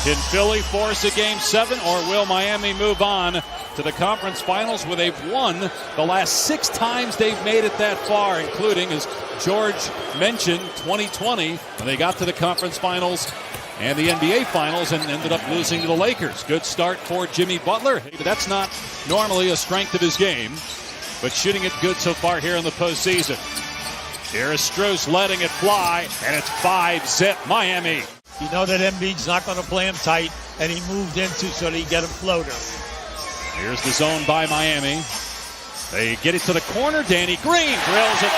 Can Philly force a Game 7, or will Miami move on to the conference finals where they've won the last 6 times they've made it that far, including, as George mentioned, 2020 when they got to the conference finals and the NBA finals and ended up losing to the Lakers. Good start for Jimmy Butler. That's not normally a strength of his game, but shooting it good so far here in the postseason. Here is Strus letting it fly, and it's 5-zip Miami. You know that Embiid's not going to play him tight, and he moved into so that he get a floater. Here's the zone by Miami. They get it to the corner. Danny Green drills a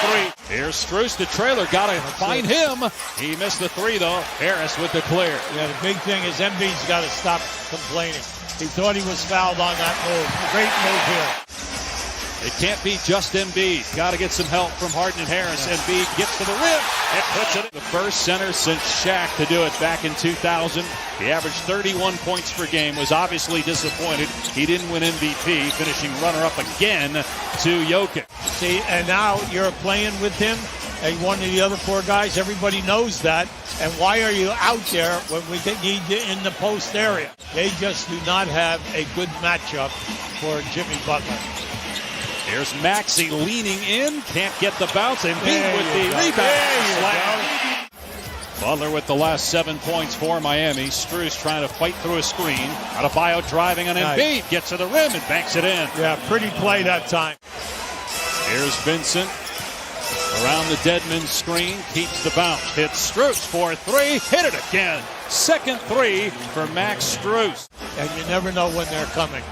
3. Here's Strus, the trailer. Got to find him. He missed the 3, though. Harris with the clear. Yeah, the big thing is Embiid's got to stop complaining. He thought he was fouled on that move. Great move here. It can't be just Embiid. Got to get some help from Harden and Harris. Embiid gets to the rim and puts it in. The first center since Shaq to do it back in 2000. He averaged 31 points per game, was obviously disappointed. He didn't win MVP, finishing runner-up again to Jokic. See, and now you're playing with him and one of the other 4 guys. Everybody knows that. And why are you out there when we need you in the post area? They just do not have a good matchup for Jimmy Butler. Here's Maxey leaning in. Can't get the bounce. Embiid with the rebound. Butler with the last 7 points for Miami. Strus trying to fight through a screen. Adebayo driving on Embiid. Gets to the rim and banks it in. Yeah, pretty play that time. Here's Vincent around the Deadman screen. Keeps the bounce. Hits Strus for 3. Hit it again. Second 3 for Max Strus. And you never know when they're coming.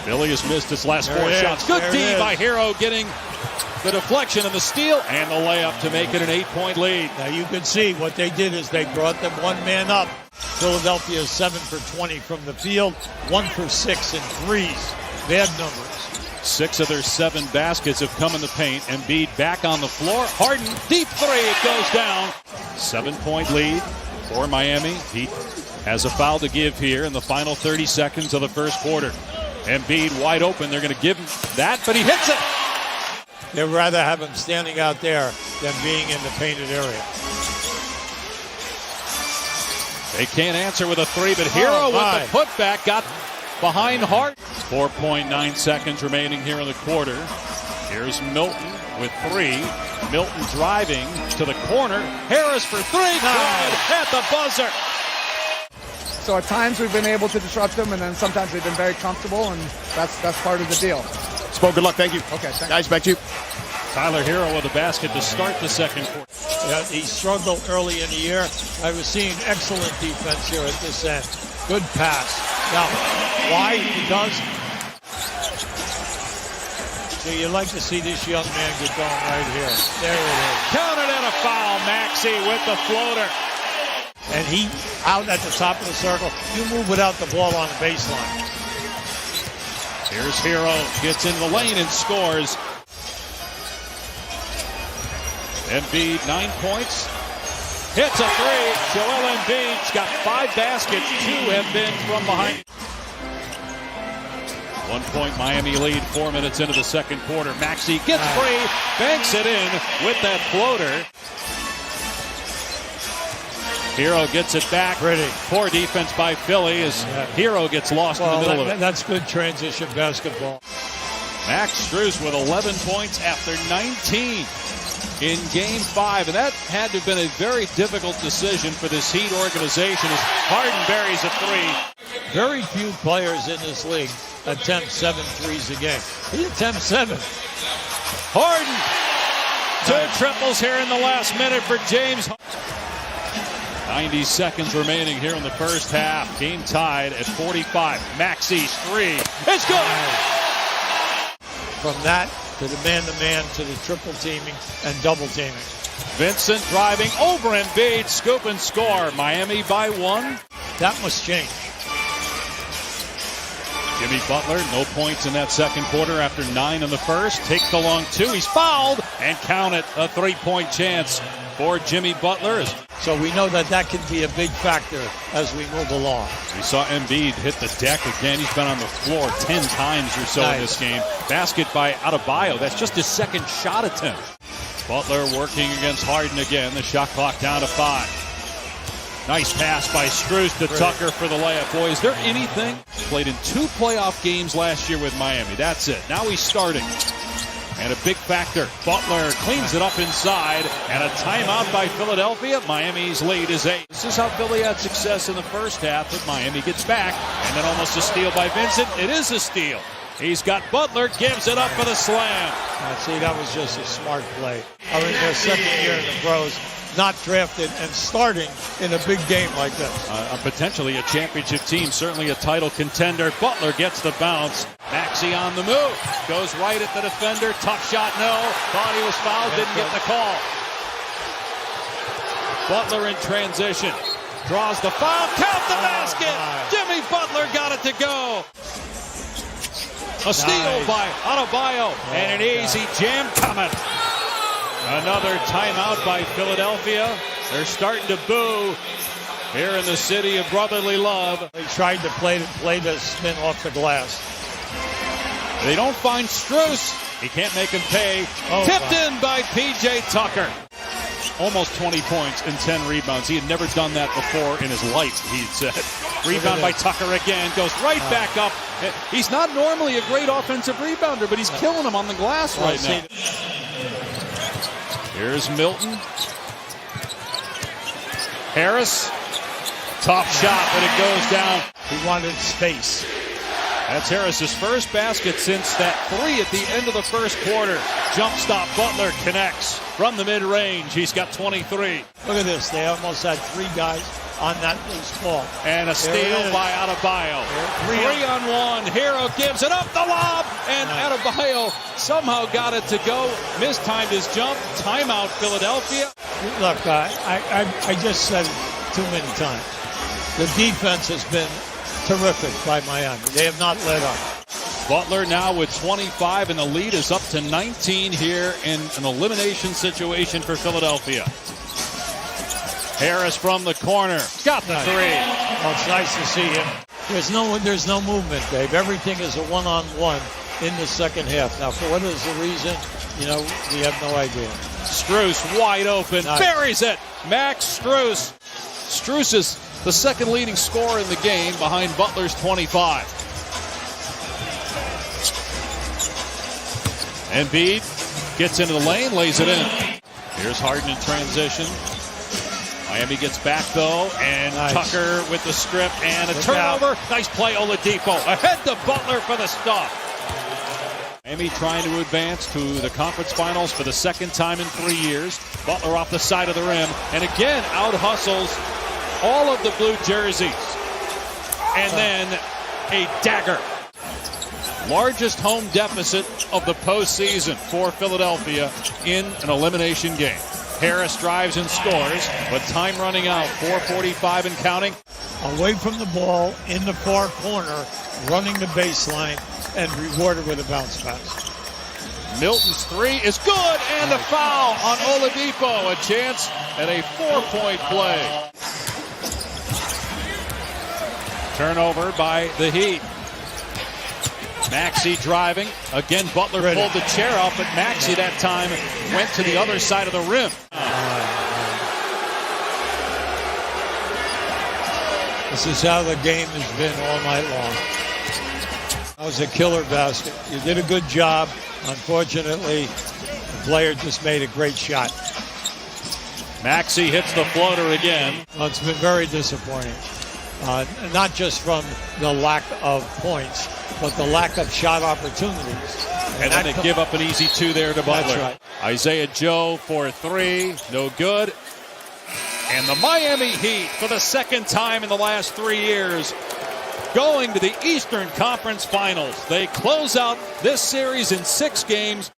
Philly has missed his last 4 shots. Good D by Hero, getting the deflection and the steal and the layup to make it an 8-point lead. Now you can see what they did is they brought them 1 man up. Philadelphia is 7 for 20 from the field, 1 for 6 in threes. Bad numbers. 6 of their 7 baskets have come in the paint. Embiid back on the floor. Harden, deep 3, it goes down. 7-point lead for Miami. He has a foul to give here in the final 30 seconds of the first quarter. Embiid wide open. They're going to give him that, but he hits it. They'd rather have him standing out there than being in the painted area. They can't answer with a 3, but Hero with the putback got behind Hart. 4.9 seconds remaining here in the quarter. Here's Milton with 3. Milton driving to the corner. Harris for 3. Good at the buzzer. So at times we've been able to disrupt them, and then sometimes they've been very comfortable, and that's part of the deal. Spo, good luck. Thank you. Okay, thanks. Guys, back to you. Tyler Hero with a basket to start the second quarter. Yeah, he struggled early in the year. I was seeing excellent defense here at this end. Good pass. Now, why? Because so you like to see this young man get going right here. There it is. Counted and a foul. Maxey with the floater. And he out at the top of the circle. You move without the ball on the baseline. Here's Hero. Gets in the lane and scores. Embiid, 9 points. Hits a 3. Joel Embiid's got 5 baskets. 2 have been from behind. 1 point Miami lead 4 minutes into the second quarter. Maxey gets free. Banks it in with that floater. Hero gets it back. Pretty. Poor defense by Philly as Hero gets lost in the middle of it. That's good transition basketball. Max Strus with 11 points after 19 in Game 5. And that had to have been a very difficult decision for this Heat organization as Harden buries a 3. Very few players in this league attempt 7 threes a game. He attempts 7. Harden. 2 triples here in the last minute for James. 90 seconds remaining here in the first half. Game tied at 45. Maxey's 3. It's good. From that to the man-to-man to the triple teaming and double teaming. Vincent driving over Embiid. Scoop and score. Miami by 1. That must change. Jimmy Butler, no points in that second quarter after 9 in the first. Takes the long 2. He's fouled. And count it. A 3-point chance for Jimmy Butler. So we know that can be a big factor as we move along. We saw Embiid hit the deck again. He's been on the floor 10 times or so in this game. Basket by Adebayo. That's just his second shot attempt. Butler working against Harden again. The shot clock down to 5. Nice pass by Strus to Tucker for the layup. Boy, is there anything? Played in 2 playoff games last year with Miami. That's it. Now he's starting. And a big factor. Butler cleans it up inside. And a timeout by Philadelphia. Miami's lead is 8. This is how Philly had success in the first half, but Miami gets back. And then almost a steal by Vincent. It is a steal. He's got Butler, gives it up for the slam. See, that was just a smart play. I mean, their second year in the pros, not drafted and starting in a big game like this. Potentially a championship team, certainly a title contender. Butler gets the bounce. Maxey on the move. Goes right at the defender. Tough shot, no. Thought he was fouled, didn't get the call. Butler in transition. Draws the foul. Count the basket. Jimmy Butler got it to go. A steal by Adebayo. And an easy jam coming. Another timeout by Philadelphia. They're starting to boo here in the city of brotherly love. They tried to play the spin off the glass. They don't find Strus. He can't make him pay. Tipped in by P.J. Tucker. Almost 20 points and 10 rebounds. He had never done that before in his life, he said. Rebound by Tucker again. Goes right back up. He's not normally a great offensive rebounder, but he's killing him on the glass right now. Here's Milton. Harris. Tough shot, but it goes down. He wanted space. That's Harris's first basket since that 3 at the end of the first quarter. Jump stop, Butler connects from the mid-range. He's got 23. Look at this. They almost had 3 guys on that loose ball. And a steal by Adebayo. 3-on-1. Hero gives it up the lob. And Adebayo somehow got it to go. Mistimed his jump. Timeout, Philadelphia. Look, I just said it too many times. The defense has been terrific by Miami. They have not let up. Butler now with 25, and the lead is up to 19 here in an elimination situation for Philadelphia. Harris from the corner. Got the 3. Oh, it's nice to see him. There's no movement, Dave. Everything is a one-on-one in the second half. Now, for what is the reason, we have no idea. Strus wide open. Buries it. Max Strus. Strus is the second leading scorer in the game behind Butler's 25. Embiid gets into the lane, lays it in. Here's Harden in transition. Miami gets back, though, and Tucker with the strip and a turnover. Nice play, Oladipo. Ahead to Butler for the stop. Miami trying to advance to the conference finals for the second time in 3 years. Butler off the side of the rim, and again out-hustles all of the blue jerseys. And then a dagger. Largest home deficit of the postseason for Philadelphia in an elimination game. Harris drives and scores, but time running out. 4:45 and counting. Away from the ball, in the far corner, running the baseline, and rewarded with a bounce pass. Milton's 3 is good, and a foul on Oladipo. A chance at a 4-point play. Turnover by the Heat. Maxey driving. Again, Butler pulled the chair out, but Maxey that time went to the other side of the rim. This is how the game has been all night long. That was a killer basket. You did a good job. Unfortunately, the player just made a great shot. Maxey hits the floater again. Well, it's been very disappointing. Not just from the lack of points, but the lack of shot opportunities. And then they give up an easy 2 there to Butler. That's right. Isaiah Joe for 3, no good. And the Miami Heat, for the second time in the last 3 years, going to the Eastern Conference Finals. They close out this series in 6 games.